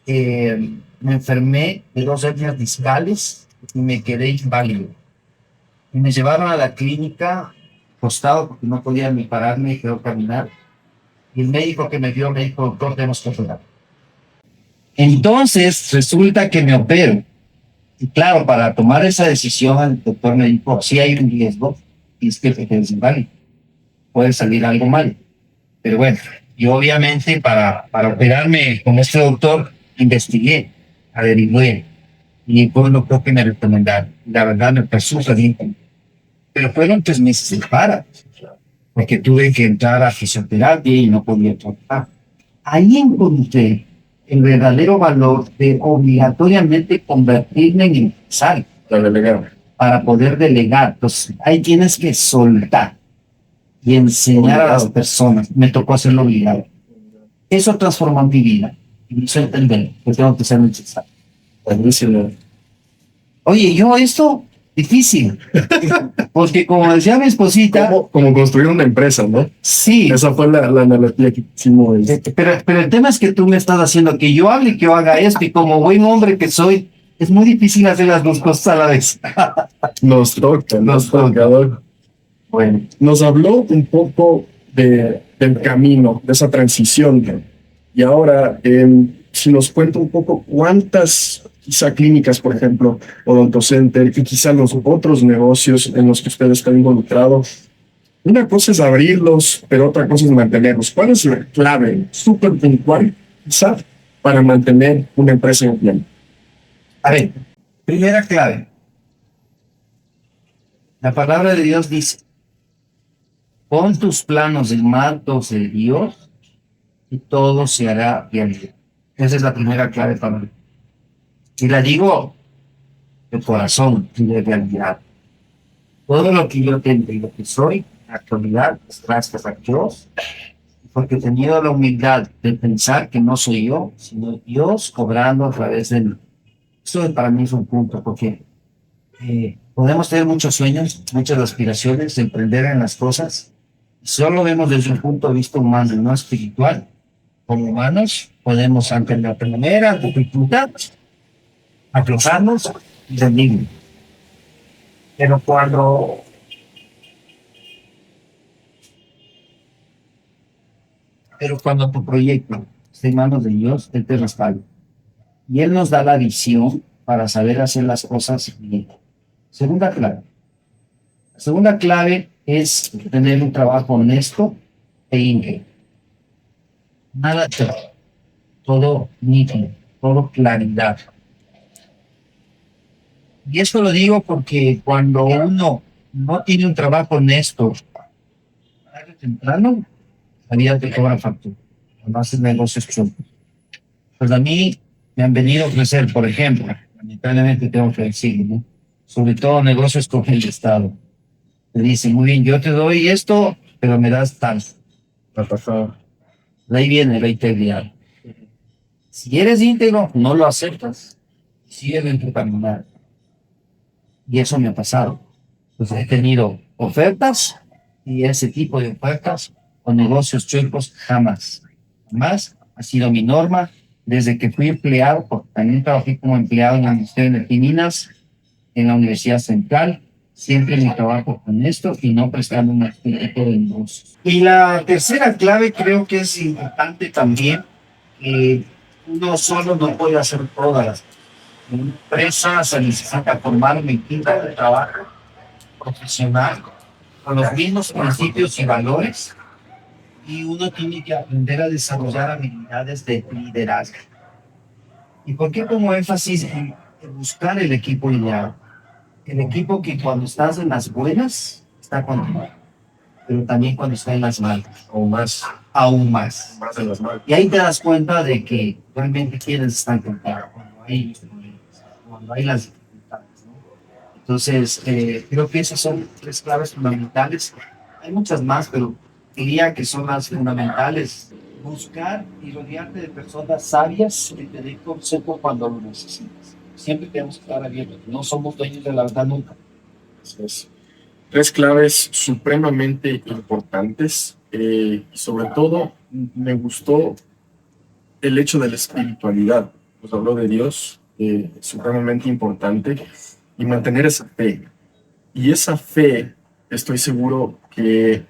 Me enfermé de 2 hernias discales y me quedé inválido. Y me llevaron a la clínica acostado porque no podía ni pararme y quedó caminar. Y el médico que me vio me dijo, doctor, tenemos que operar. Entonces resulta que me opero. Y claro, para tomar esa decisión, el doctor me dijo, sí hay un riesgo, y es que te quedes inválido. Puede salir algo mal. Pero bueno, yo obviamente para operarme con este doctor, investigué, averigüé, y fue lo que me recomendaron. La verdad me pasó bien. Pero fueron 3 meses de para, porque tuve que entrar a fisioterapia y no podía trabajar. Ahí encontré el verdadero valor de obligatoriamente convertirme en empresario. Para poder delegar. Entonces, ahí tienes que soltar y enseñar a las personas. Me tocó hacerlo obligado. Eso transformó mi vida. Y me hizo entender que tengo que ser necesario. Oye, yo esto difícil. Porque como decía mi esposita... Como construir una empresa, ¿no? Sí. Esa fue la analogía que hicimos. Pero el tema es que tú me estás haciendo que yo hable y que yo haga esto. Y como buen hombre que soy, es muy difícil hacer las 2 cosas a la vez. Nos toca. Bueno. Nos habló un poco del camino, de esa transición. Y ahora, si nos cuenta un poco cuántas quizá clínicas, por ejemplo, Odontocenter y quizá los otros negocios en los que usted está involucrado. Una cosa es abrirlos, pero otra cosa es mantenerlos. ¿Cuál es la clave súper puntual, quizá, para mantener una empresa en pie? A ver, primera clave. La palabra de Dios dice, pon tus planos en manos de Dios y todo se hará realidad. Esa es la primera clave para mí. Y la digo de corazón y de realidad. Todo lo que yo tengo y lo que soy, en la actualidad, es gracias a Dios, porque he tenido la humildad de pensar que no soy yo, sino Dios obrando a través de mí. Eso para mí es un punto, porque podemos tener muchos sueños, muchas aspiraciones de emprender en las cosas, solo vemos desde un punto de vista humano y no espiritual. Como humanos, podemos ante la primera dificultad aflojarnos y rendirnos. Pero cuando tu proyecto está en manos de Dios, Él te respalda. Y Él nos da la visión para saber hacer las cosas bien. Segunda clave. La segunda clave es tener un trabajo honesto e íntegro. Nada de todo nítido, todo claridad. Y esto lo digo porque cuando uno no tiene un trabajo honesto, tarde o temprano, la vida te cobra factura. No haces negocios chuecos. Pues a mí me han venido a ofrecer, por ejemplo, lamentablemente tengo que decirlo, ¿no? Sobre todo negocios con el Estado. Te dicen, muy bien, yo te doy esto, pero me das tanto. De ahí viene la integridad. Si eres íntegro, no lo aceptas. Sigues en tu caminar. Y eso me ha pasado. Pues he tenido ofertas y ese tipo de ofertas o negocios chuecos jamás. Jamás ha sido mi norma desde que fui empleado, porque también trabajé como empleado en el Ministerio de Minas, en la Universidad Central, siempre mi trabajo honesto y no prestando un tipo de negocios. Y la tercera clave creo que es importante también, uno solo no puede hacer todas. En una empresa se necesita formar un equipo de trabajo profesional con los mismos principios y valores y uno tiene que aprender a desarrollar habilidades de liderazgo. ¿Y por qué pongo énfasis en buscar el equipo ideal? El equipo que cuando estás en las buenas está contigo, pero también cuando está en las malas, O más, aún más. más en las manos. Y ahí te das cuenta de que realmente quienes están contigo cuando hay las dificultades, ¿no? Entonces, creo que esas son tres claves fundamentales. Hay muchas más, pero diría que son las fundamentales. Buscar y rodearte de personas sabias que te den consejo cuando lo necesites. Siempre tenemos que estar abiertos. No somos dueños de la verdad nunca. Así es. Tres claves supremamente importantes. Y sobre todo, me gustó el hecho de la espiritualidad. Nos habló de Dios, supremamente importante, y mantener esa fe. Y esa fe, estoy seguro que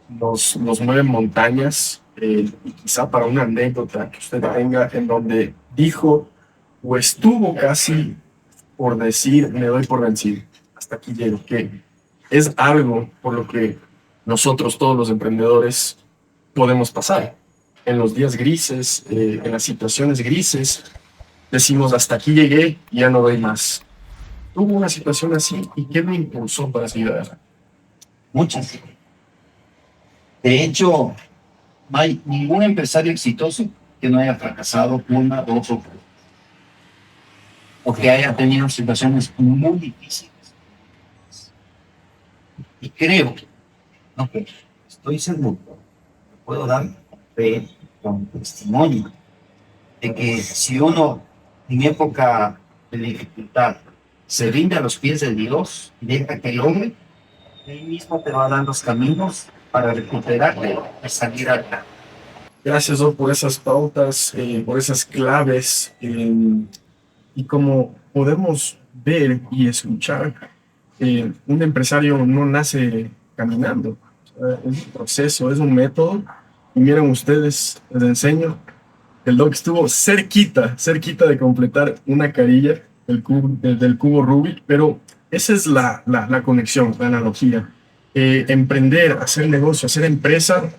nos mueve montañas, y quizá para una anécdota que usted tenga en donde dijo o estuvo casi por decir, me doy por vencido, hasta aquí llego, que es algo por lo que nosotros, todos los emprendedores, podemos pasar. En los días grises, en las situaciones grises, decimos, hasta aquí llegué y ya no doy más. Tuvo una situación así y ¿qué me impulsó para seguir adelante? Muchas. De hecho, no hay ningún empresario exitoso que no haya fracasado una, dos o que haya tenido situaciones muy difíciles. Y creo, no que estoy seguro, puedo dar fe con testimonio de que si uno en época de dificultad se rinde a los pies de Dios y deja que el hombre, él mismo te va a dar los caminos para recuperarte y salir adelante. Gracias, Doc, por esas pautas, por esas claves. Y como podemos ver y escuchar, un empresario no nace caminando. Es un proceso, es un método. Y miren ustedes, les enseño, el Doc estuvo cerquita, cerquita de completar una carilla del cubo Rubik, pero esa es la conexión, la analogía. Emprender, hacer negocio, hacer empresa,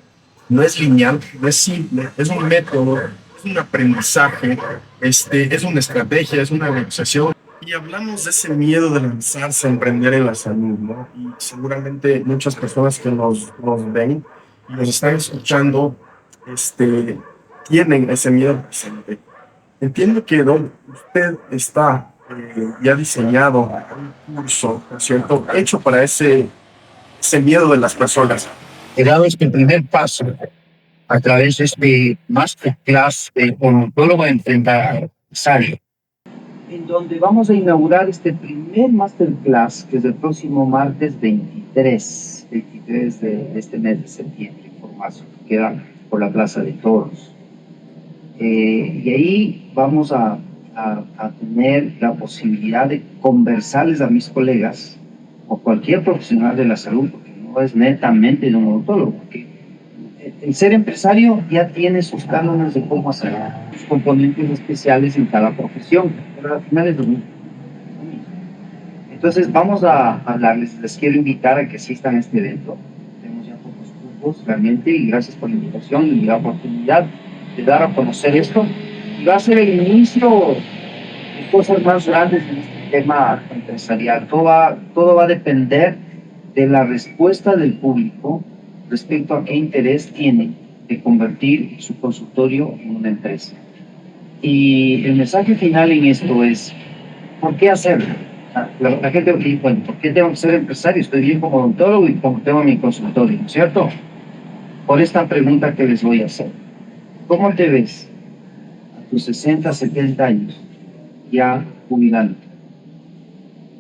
no es lineal, no es simple, es un método, es es un aprendizaje, es una estrategia, es una negociación. Y hablamos de ese miedo de lanzarse a emprender en la salud, ¿no? Y seguramente muchas personas que nos ven y nos están escuchando, tienen ese miedo presente. Entiendo que usted está ya diseñado un curso, ¿no es cierto?, hecho para ese miedo de las personas. He dado este primer paso a través de este masterclass de odontólogo empresario, en donde vamos a inaugurar este primer masterclass, que es el próximo martes 23 de este mes de septiembre, en formación, que queda por la Plaza de Toros. Y ahí vamos a tener la posibilidad de conversarles a mis colegas o cualquier profesional de la salud, porque no es netamente de un odontólogo, porque el ser empresario ya tiene sus cánones de cómo hacer, sus componentes especiales en cada profesión, pero al final es lo mismo. Entonces vamos a hablarles, les quiero invitar a que asistan a este evento. Tenemos ya pocos grupos realmente, y gracias por la invitación y la oportunidad de dar a conocer esto. Y va a ser el inicio de cosas más grandes en este tema empresarial. Todo va a depender de la respuesta del público respecto a qué interés tiene de convertir su consultorio en una empresa. Y el mensaje final en esto es, ¿por qué hacerlo? La gente dice, bueno, ¿por qué tengo que ser empresario? Estoy bien como odontólogo y como tengo mi consultorio, ¿cierto? Por esta pregunta que les voy a hacer. ¿Cómo te ves a tus 60, 70 años ya jubilando?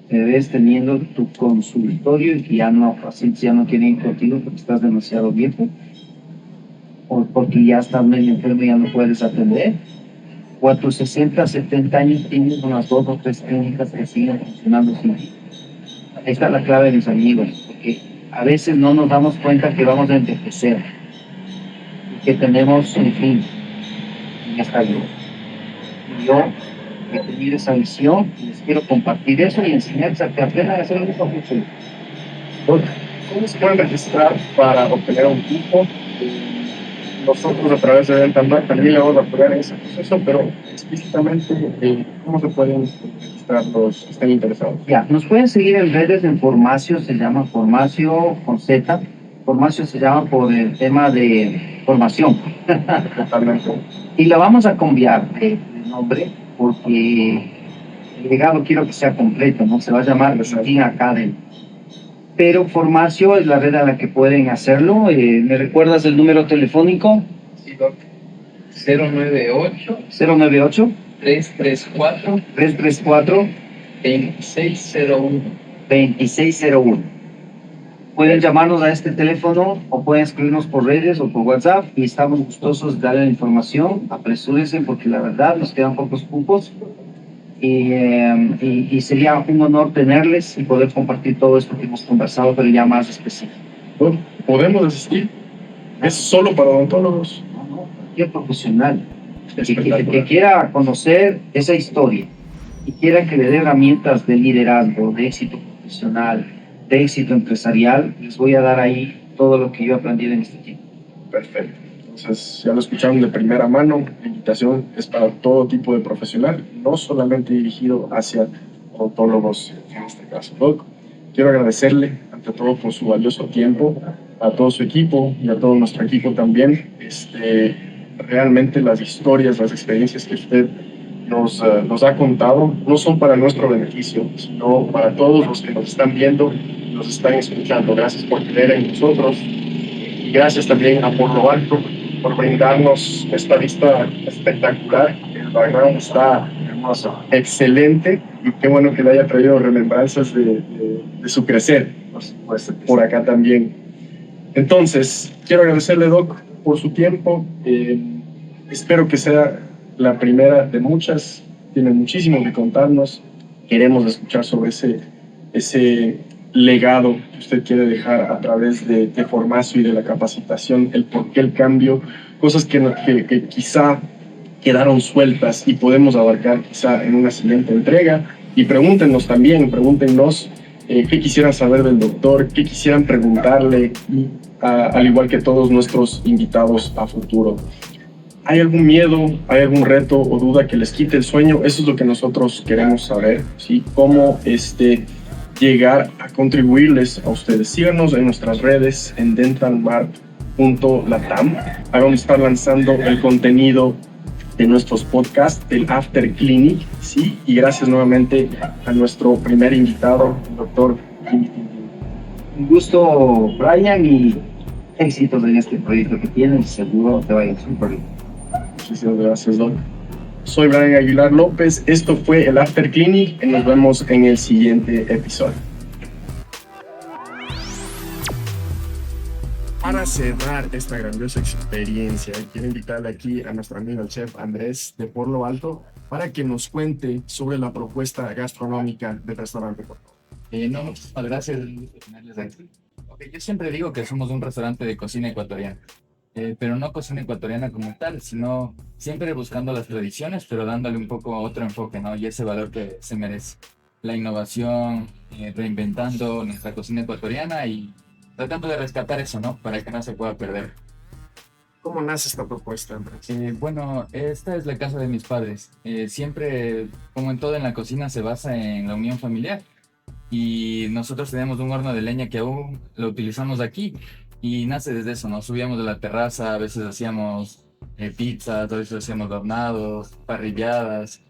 ¿Te ves teniendo tu consultorio y que ya no, pacientes ya no quieren ir contigo porque estás demasiado viejo? ¿O porque ya estás medio enfermo y ya no puedes atender? ¿O a tus 60, 70 años tienes unas 2 o 3 clínicas que siguen funcionando sin ti? Esta es la clave, mis amigos, porque a veces no nos damos cuenta que vamos a envejecer y que tenemos un fin en esta vida. Y yo he tenido esa visión y les quiero compartir eso y enseñarles a que aprendan a hacer lo mismo que yo. ¿Cómo se pueden registrar para obtener un cupo? Nosotros a través de Dentalmark también le vamos a apoyar en ese proceso, pero explícitamente, ¿cómo se pueden registrar los que estén interesados? Ya, nos pueden seguir en redes, en Formacio, se llama Formacio con Z. Formacio se llama por el tema de formación. Totalmente. Y la vamos a cambiar de nombre porque el legado quiero que sea completo, ¿no? Se va a llamar Latin Academy. Pero Formacio es la red a la que pueden hacerlo. ¿Me recuerdas el número telefónico? Sí, doc. 098 098 334 334 2601. 2601. Pueden llamarnos a este teléfono o pueden escribirnos por redes o por WhatsApp y estamos gustosos de darle la información. Apresúrense porque la verdad nos quedan pocos cupos y sería un honor tenerles y poder compartir todo esto que hemos conversado, pero ya más específico. Bueno, ¿podemos asistir? ¿Es solo para odontólogos? No, cualquier profesional que quiera conocer esa historia y quiera que le dé herramientas de liderazgo, de éxito profesional, de éxito empresarial, les voy a dar ahí todo lo que yo he aprendido en este tiempo. Perfecto. Entonces, ya lo escucharon de primera mano. La invitación es para todo tipo de profesional, no solamente dirigido hacia odontólogos en este caso. Doc, quiero agradecerle ante todo por su valioso tiempo, a todo su equipo y a todo nuestro equipo también. Realmente las historias, las experiencias que usted nos ha contado no son para nuestro beneficio, sino para todos los que nos están viendo y nos están escuchando. Gracias por creer en nosotros y gracias también a Por lo Alto por brindarnos esta vista espectacular. El background está hermoso, excelente, y qué bueno que le haya traído remembranzas de su crecer, por supuesto, por acá también. Entonces, quiero agradecerle, Doc, por su tiempo. Espero que sea la primera de muchas. Tiene muchísimo que contarnos. Queremos escuchar sobre ese legado que usted quiere dejar a través de Formacio y de la capacitación, el por qué el cambio, cosas que quizá quedaron sueltas y podemos abarcar quizá en una siguiente entrega. Y pregúntenos también, pregúntenos qué quisieran saber del doctor, qué quisieran preguntarle, al igual que todos nuestros invitados a futuro. ¿Hay algún miedo, hay algún reto o duda que les quite el sueño? Eso es lo que nosotros queremos saber, ¿sí? Cómo llegar a contribuirles a ustedes. Síganos en nuestras redes en dentalmart.latam. Ahí vamos a estar lanzando el contenido de nuestros podcasts, del After Clinic, ¿sí? Y gracias nuevamente a nuestro primer invitado, el doctor Jimmy Tintín. Un gusto, Brian, y éxitos en este proyecto que tienes. Seguro te vaya súper bien. Muchísimas gracias, Doc. Soy Brian Aguilar López. Esto fue el After Clinic y nos vemos en el siguiente episodio. Para cerrar esta grandiosa experiencia, quiero invitarle aquí a nuestro amigo el chef Andrés de Por Lo Alto para que nos cuente sobre la propuesta gastronómica del restaurante. No, muchísimas gracias por tenerles aquí. Ok, yo siempre digo que somos un restaurante de cocina ecuatoriana, pero no cocina ecuatoriana como tal, sino siempre buscando las tradiciones, pero dándole un poco otro enfoque, ¿no? Y ese valor que se merece. La innovación, reinventando nuestra cocina ecuatoriana y tratando de rescatar eso, ¿no? Para que no se pueda perder. ¿Cómo nace esta propuesta, Andrés? Bueno, esta es la casa de mis padres. Siempre, como en todo en la cocina, se basa en la unión familiar. Y nosotros tenemos un horno de leña que aún lo utilizamos aquí. Y nace desde eso, ¿no? Subíamos de la terraza, a veces hacíamos pizzas, a veces hacíamos hornados, parrilladas.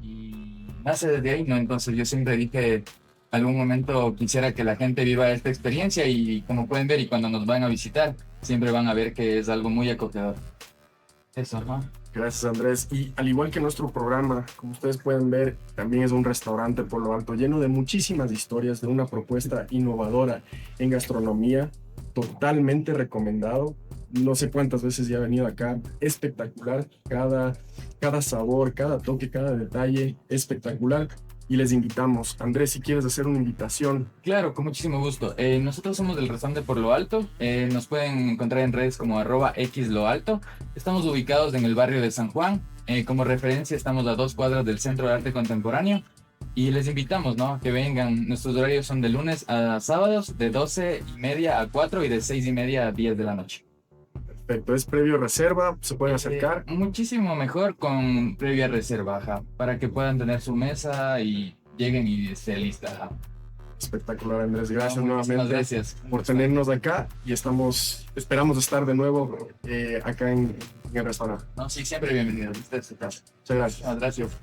Y nace desde ahí, ¿no? Entonces yo siempre dije, algún momento quisiera que la gente viva esta experiencia y como pueden ver y cuando nos van a visitar, siempre van a ver que es algo muy acogedor. Eso, ¿no? Gracias, Andrés. Y al igual que nuestro programa, como ustedes pueden ver, también es un restaurante Por Lo Alto lleno de muchísimas historias, de una propuesta innovadora en gastronomía, totalmente recomendado. No sé cuántas veces ya he venido acá, espectacular, cada sabor, cada toque, cada detalle, espectacular. Y les invitamos. Andrés, si quieres hacer una invitación. Claro, con muchísimo gusto. Nosotros somos del restaurante Por Lo Alto. Nos pueden encontrar en redes como @xloalto. Estamos ubicados en el barrio de San Juan. Como referencia, estamos a 2 cuadras del Centro de Arte Contemporáneo. Y les invitamos, ¿no? Que vengan. Nuestros horarios son de lunes a sábados, de 12:30 a 4 y de 6:30 a 10 de la noche. Perfecto, es previo reserva, se pueden acercar. Muchísimo mejor con previa reserva, ajá, para que puedan tener su mesa y lleguen y esté lista. Ajá. Espectacular, Andrés. Gracias No, muchísimas nuevamente gracias por tenernos acá y esperamos estar de nuevo acá en el restaurante. No, sí, siempre bienvenidos. Ustedes, Muchas gracias. gracias.